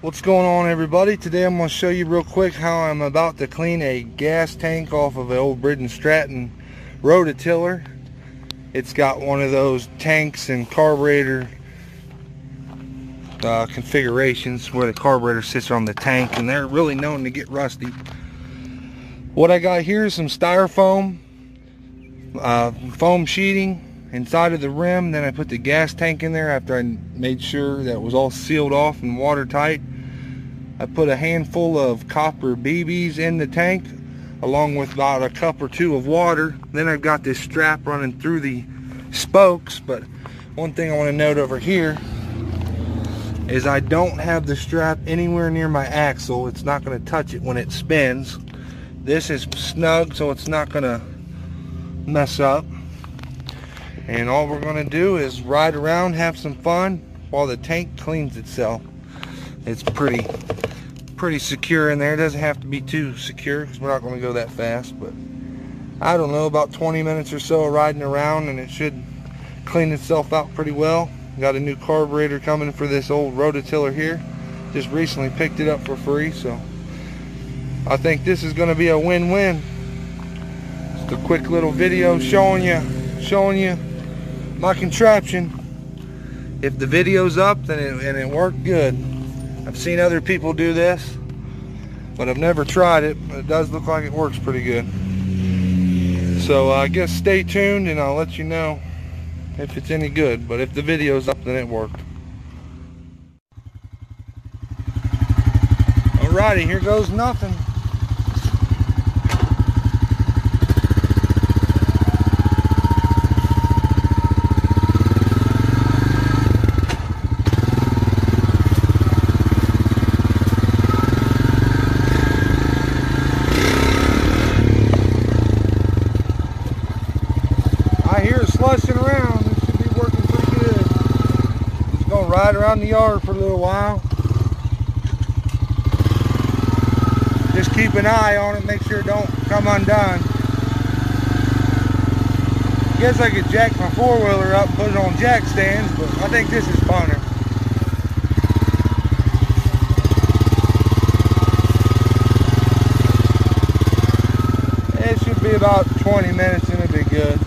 What's going on, everybody? Today I'm going to show you real quick how I'm about to clean a gas tank off of an old Bridge & Stratton rototiller. It's got one of those tanks and carburetor configurations where the carburetor sits on the tank, and they're really known to get rusty. What I got here is some styrofoam foam sheeting inside of the rim. Then I put the gas tank in there after I made sure that it was all sealed off and watertight. I put a handful of copper BBs in the tank along with about a cup or two of water. Then I've got this strap running through the spokes, but one thing I want to note over here is I don't have the strap anywhere near my axle. It's not going to touch it when it spins. This is snug, so it's not going to mess up. And all we're going to do is ride around, have some fun while the tank cleans itself. It's pretty secure in there. It doesn't have to be too secure because we're not going to go that fast, but I don't know, about 20 minutes or so of riding around and it should clean itself out pretty well. Got a new carburetor coming for this old rototiller here. Just recently picked it up for free, so I think this is going to be a win-win. Just a quick little video showing you my contraption. If the video's up, then it worked good. I've seen other people do this, but I've never tried it, but it does look like it works pretty good. So I guess stay tuned and I'll let you know if it's any good, but if the video's up, then it worked. Alrighty, here goes nothing. Slushing around. This should be working pretty good. Just gonna ride around the yard for a little while. Just keep an eye on it, make sure it don't come undone. Guess I could jack my four-wheeler up and put it on jack stands, but I think this is funner. It should be about 20 minutes and it'll be good.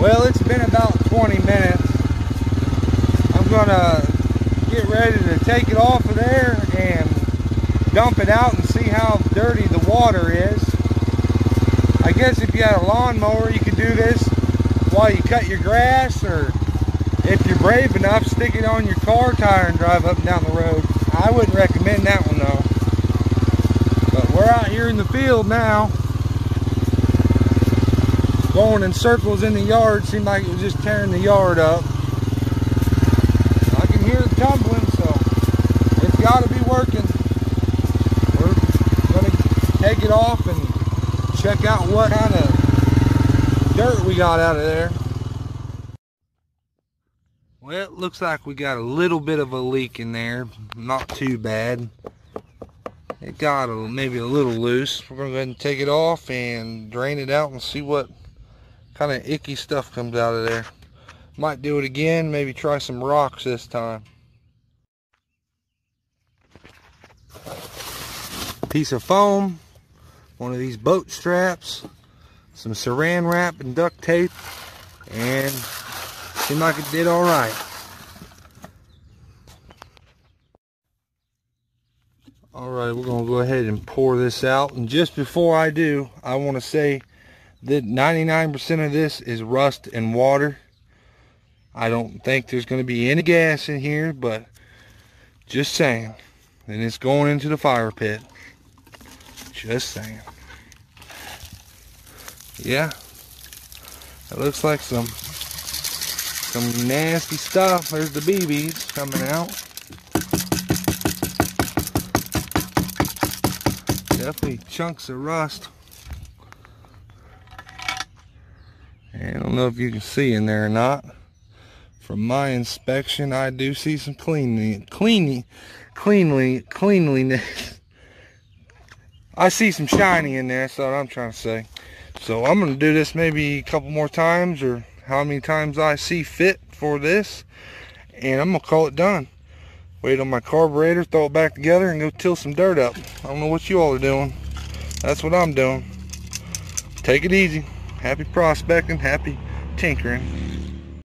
Well, it's been about 20 minutes. I'm gonna get ready to take it off of there and dump it out and see how dirty the water is. I guess if you had a lawnmower, you could do this while you cut your grass, or if you're brave enough, stick it on your car tire and drive up and down the road. I wouldn't recommend that one though. But we're out here in the field now, going in circles in the yard. Seemed like it was just tearing the yard up. I can hear it tumbling, so it's got to be working. We're going to take it off and check out what kind of dirt we got out of there. Well, it looks like we got a little bit of a leak in there. Not too bad. It got maybe a little loose. We're going to go ahead and take it off and drain it out and see what kind of icky stuff comes out of there. Might do it again, maybe try some rocks this time. Piece of foam, one of these boat straps, some saran wrap and duct tape, and seemed like it did all right. Alright, we're going to go ahead and pour this out, and just before I do, I want to say that 99% of this is rust and water. I don't think there's going to be any gas in here, but just saying. And it's going into the fire pit. Just saying. Yeah. It looks like some nasty stuff. There's the BBs coming out. Definitely chunks of rust. I don't know if you can see in there or not. From my inspection, I do see some cleanliness. I see some shiny in there, that's what I'm trying to say. So I'm going to do this maybe a couple more times, or how many times I see fit for this. and I'm gonna call it done. Wait on my carburetor, throw it back together, and go till some dirt up. I don't know what you all are doing. That's what I'm doing. Take it easy. Happy prospecting, happy tinkering.